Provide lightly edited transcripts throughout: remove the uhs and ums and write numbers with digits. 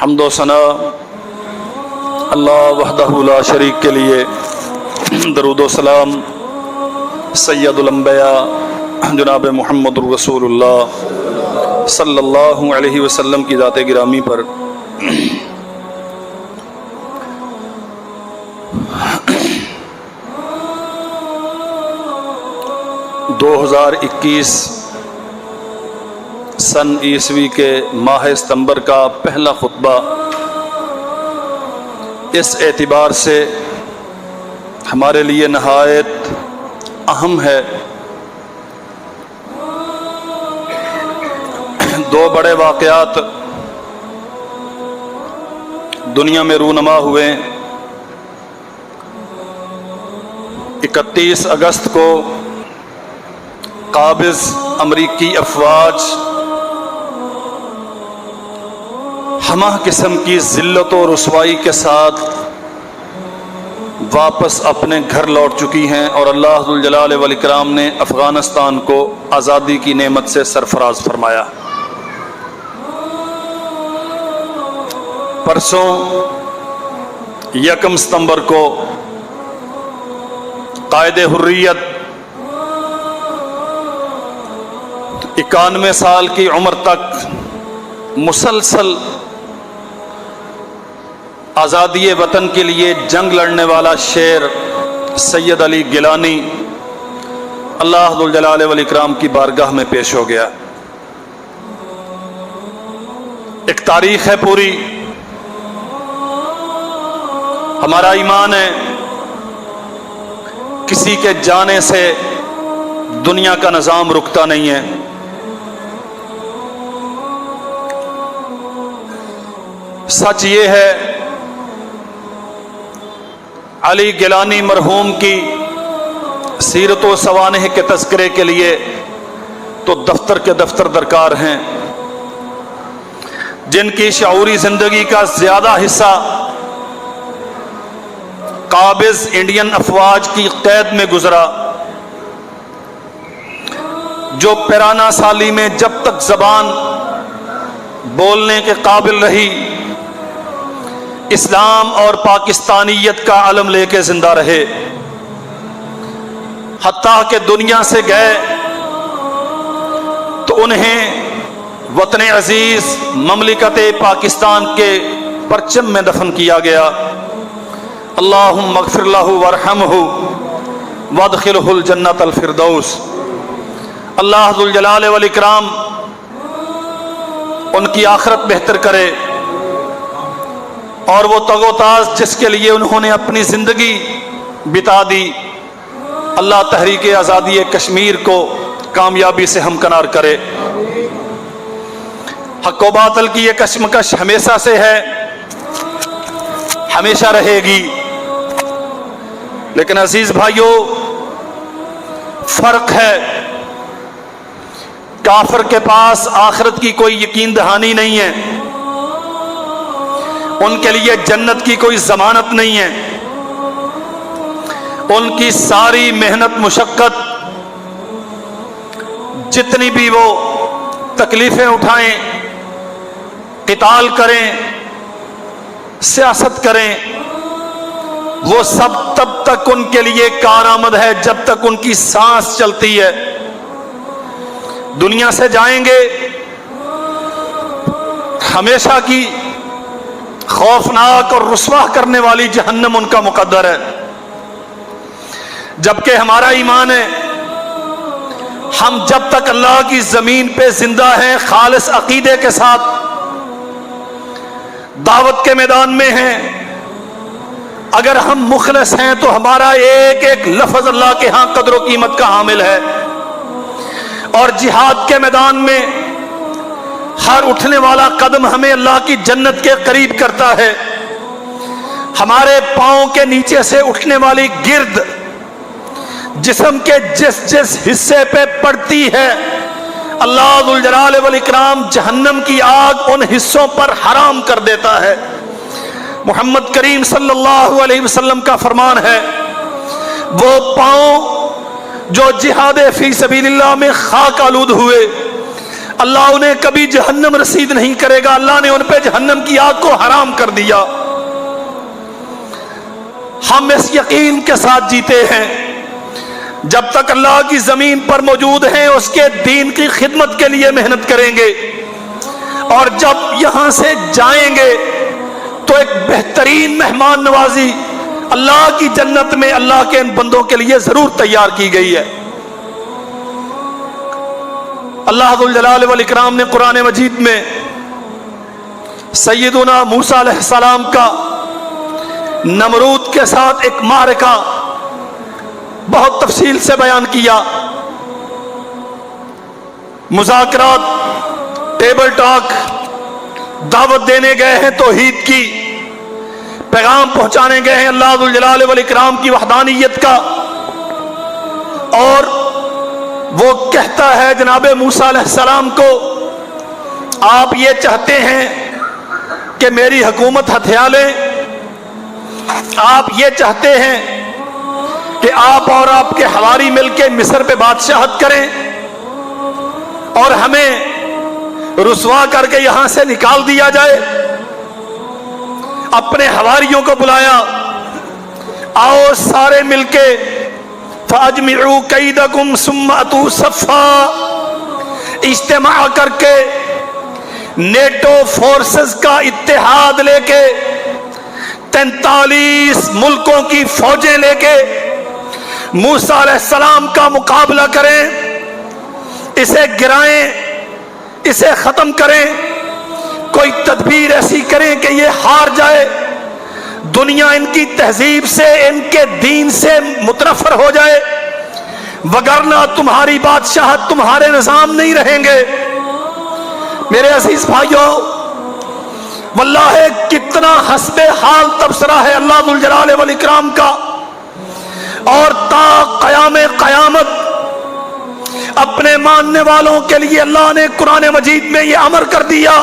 حمد و ثنا اللہ وحدہ لا شریک کے لیے، درود و سلام سید الانبیاء جناب محمد رسول اللہ صلی اللہ علیہ وسلم کی ذات گرامی پر۔ 2021 سن عیسوی کے ماہ ستمبر کا پہلا خطبہ اس اعتبار سے ہمارے لیے نہایت اہم ہے، دو بڑے واقعات دنیا میں رونما ہوئے۔ 31 اگست کو قابض امریکی افواج ہمہ قسم کی ذلت و رسوائی کے ساتھ واپس اپنے گھر لوٹ چکی ہیں، اور اللہ ذوالجلال والاکرام نے افغانستان کو آزادی کی نعمت سے سرفراز فرمایا۔ پرسوں 1 ستمبر کو قائد حریت 91 سال کی عمر تک مسلسل آزادی وطن کے لیے جنگ لڑنے والا شیر سید علی گیلانی اللہ ذوالجلال والاکرام کی بارگاہ میں پیش ہو گیا۔ ایک تاریخ ہے پوری، ہمارا ایمان ہے کسی کے جانے سے دنیا کا نظام رکتا نہیں ہے۔ سچ یہ ہے علی گیلانی مرحوم کی سیرت و سوانح کے تذکرے کے لیے تو دفتر کے دفتر درکار ہیں، جن کی شعوری زندگی کا زیادہ حصہ قابض انڈین افواج کی قید میں گزرا، جو پیرانہ سالی میں جب تک زبان بولنے کے قابل رہی اسلام اور پاکستانیت کا علم لے کے زندہ رہے، حتیٰ کہ دنیا سے گئے تو انہیں وطن عزیز مملکت پاکستان کے پرچم میں دفن کیا گیا۔ اللہم اغفر لہ وارحمہ وادخلہ الجنۃ الفردوس۔ اللہ ذوالجلال والاکرام ان کی آخرت بہتر کرے، اور وہ تگ و تاز جس کے لیے انہوں نے اپنی زندگی بتا دی، اللہ تحریک آزادی کشمیر کو کامیابی سے ہمکنار کرے۔ حق و باطل کی یہ کشمکش ہمیشہ سے ہے، ہمیشہ رہے گی، لیکن عزیز بھائیوں فرق ہے، کافر کے پاس آخرت کی کوئی یقین دہانی نہیں ہے، ان کے لیے جنت کی کوئی ضمانت نہیں ہے، ان کی ساری محنت مشقت جتنی بھی وہ تکلیفیں اٹھائیں، قتال کریں، سیاست کریں، وہ سب تب تک ان کے لیے کارآمد ہے جب تک ان کی سانس چلتی ہے۔ دنیا سے جائیں گے، ہمیشہ کی خوفناک اور رسوا کرنے والی جہنم ان کا مقدر ہے، جبکہ ہمارا ایمان ہے ہم جب تک اللہ کی زمین پہ زندہ ہیں، خالص عقیدے کے ساتھ دعوت کے میدان میں ہیں، اگر ہم مخلص ہیں تو ہمارا ایک ایک لفظ اللہ کے ہاں قدر و قیمت کا حامل ہے، اور جہاد کے میدان میں ہر اٹھنے والا قدم ہمیں اللہ کی جنت کے قریب کرتا ہے۔ ہمارے پاؤں کے نیچے سے اٹھنے والی گرد جسم کے جس جس حصے پہ پڑتی ہے، اللہ ذوالجلال والاکرام جہنم کی آگ ان حصوں پر حرام کر دیتا ہے۔ محمد کریم صلی اللہ علیہ وسلم کا فرمان ہے، وہ پاؤں جو جہاد فی سبیل اللہ میں خاک آلود ہوئے، اللہ انہیں کبھی جہنم رسید نہیں کرے گا، اللہ نے ان پہ جہنم کی آگ کو حرام کر دیا۔ ہم اس یقین کے ساتھ جیتے ہیں جب تک اللہ کی زمین پر موجود ہیں اس کے دین کی خدمت کے لیے محنت کریں گے، اور جب یہاں سے جائیں گے تو ایک بہترین مہمان نوازی اللہ کی جنت میں اللہ کے ان بندوں کے لیے ضرور تیار کی گئی ہے۔ اللہ ذو الجلال والاکرام نے قرآن مجید میں سیدنا موسیٰ علیہ السلام کا نمرود کے ساتھ ایک معرکہ بہت تفصیل سے بیان کیا۔ مذاکرات، ٹیبل ٹاک، دعوت دینے گئے ہیں توحید کی، پیغام پہنچانے گئے ہیں اللہ ذو الجلال والاکرام کی وحدانیت کا، اور وہ کہتا ہے جناب موسیٰ علیہ السلام کو، آپ یہ چاہتے ہیں کہ میری حکومت ہتھیا لیں، آپ یہ چاہتے ہیں کہ آپ اور آپ کے حواری مل کے مصر پہ بادشاہت کریں اور ہمیں رسوا کر کے یہاں سے نکال دیا جائے۔ اپنے حواریوں کو بلایا، آؤ سارے مل کے فَأَجْمِعُوا كَيْدَكُمْ ثُمَّ أَتُوا صَفًّا، اجتماع کر کے نیٹو فورسز کا اتحاد لے کے 43 ملکوں کی فوجیں لے کے موسیٰ علیہ السلام کا مقابلہ کریں، اسے گرائیں، اسے ختم کریں، کوئی تدبیر ایسی کریں کہ یہ ہار جائے، دنیا ان کی تہذیب سے، ان کے دین سے متنفر ہو جائے، وگرنہ تمہاری بادشاہت، تمہارے نظام نہیں رہیں گے۔ میرے عزیز بھائیوں، واللہ کتنا حسب حال تبصرہ ہے اللہ ذو الجلال والاکرام کا، اور تا قیام قیامت اپنے ماننے والوں کے لیے اللہ نے قرآن مجید میں یہ امر کر دیا۔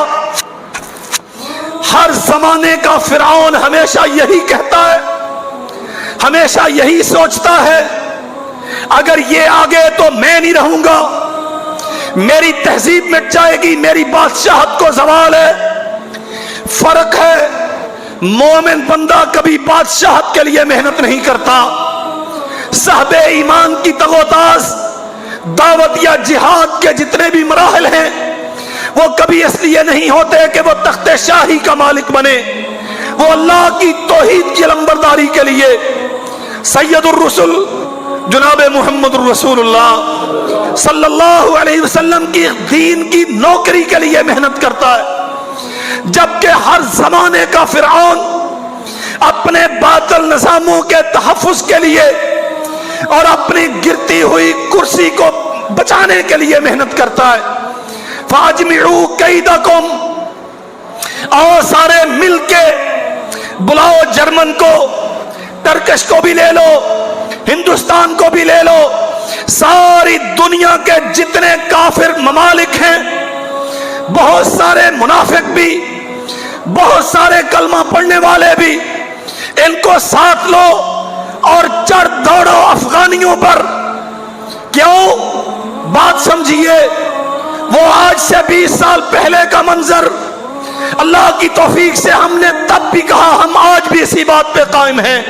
ہر زمانے کا فرعون ہمیشہ یہی کہتا ہے، ہمیشہ یہی سوچتا ہے، اگر یہ آگے تو میں نہیں رہوں گا، میری تہذیب مٹ جائے گی، میری بادشاہت کو زوال ہے۔ فرق ہے، مومن بندہ کبھی بادشاہت کے لیے محنت نہیں کرتا۔ صاحب ایمان کی تغوطاس، دعوت یا جہاد کے جتنے بھی مراحل ہیں، وہ کبھی اس لیے نہیں ہوتے کہ وہ تخت شاہی کا مالک بنے، وہ اللہ کی توحید کی علمبرداری کے لیے سید الرسل جناب محمد الرسول اللہ صلی اللہ علیہ وسلم کی دین کی نوکری کے لیے محنت کرتا ہے، جبکہ ہر زمانے کا فرعون اپنے باطل نظاموں کے تحفظ کے لیے اور اپنی گرتی ہوئی کرسی کو بچانے کے لیے محنت کرتا ہے۔ فاجمعوا کیدکم، آؤ سارے مل کے بلاؤ، جرمن کو، ٹرکش کو بھی لے لو، ہندوستان کو بھی لے لو، ساری دنیا کے جتنے کافر ممالک ہیں، بہت سارے منافق بھی، بہت سارے کلمہ پڑھنے والے بھی، ان کو ساتھ لو اور چڑھ دوڑو افغانیوں پر۔ کیوں؟ بات سمجھیے، وہ آج سے 20 سال پہلے کا منظر، اللہ کی توفیق سے ہم نے تب بھی کہا، ہم آج بھی اسی بات پہ قائم ہیں،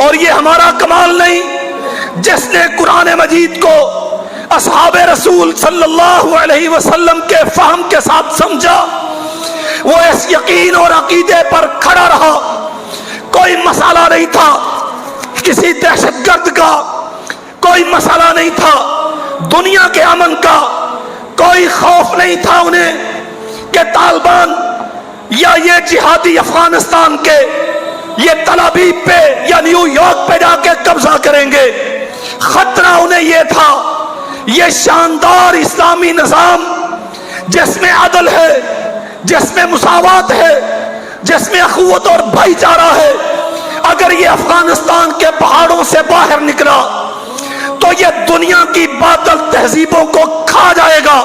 اور یہ ہمارا کمال نہیں، جس نے قرآن مجید کو اصحاب رسول صلی اللہ علیہ وسلم کے فہم کے ساتھ سمجھا، وہ اس یقین اور عقیدے پر کھڑا رہا، کوئی مسئلہ نہیں تھا کسی دہشت گرد کا، کوئی مسئلہ نہیں تھا دنیا کے امن کا، کوئی خوف نہیں تھا انہیں کہ طالبان یا یہ جہادی افغانستان کے یہ تل ابیب پہ یا نیو یارک پہ جا کے قبضہ کریں گے۔ خطرہ انہیں یہ تھا، یہ شاندار اسلامی نظام جس میں عدل ہے، جس میں مساوات ہے، جس میں اخوت اور بھائی چارہ ہے، اگر یہ افغانستان کے پہاڑوں سے باہر نکلا تو یہ دنیا کی باطل تہذیبوں کو کھا جائے گا۔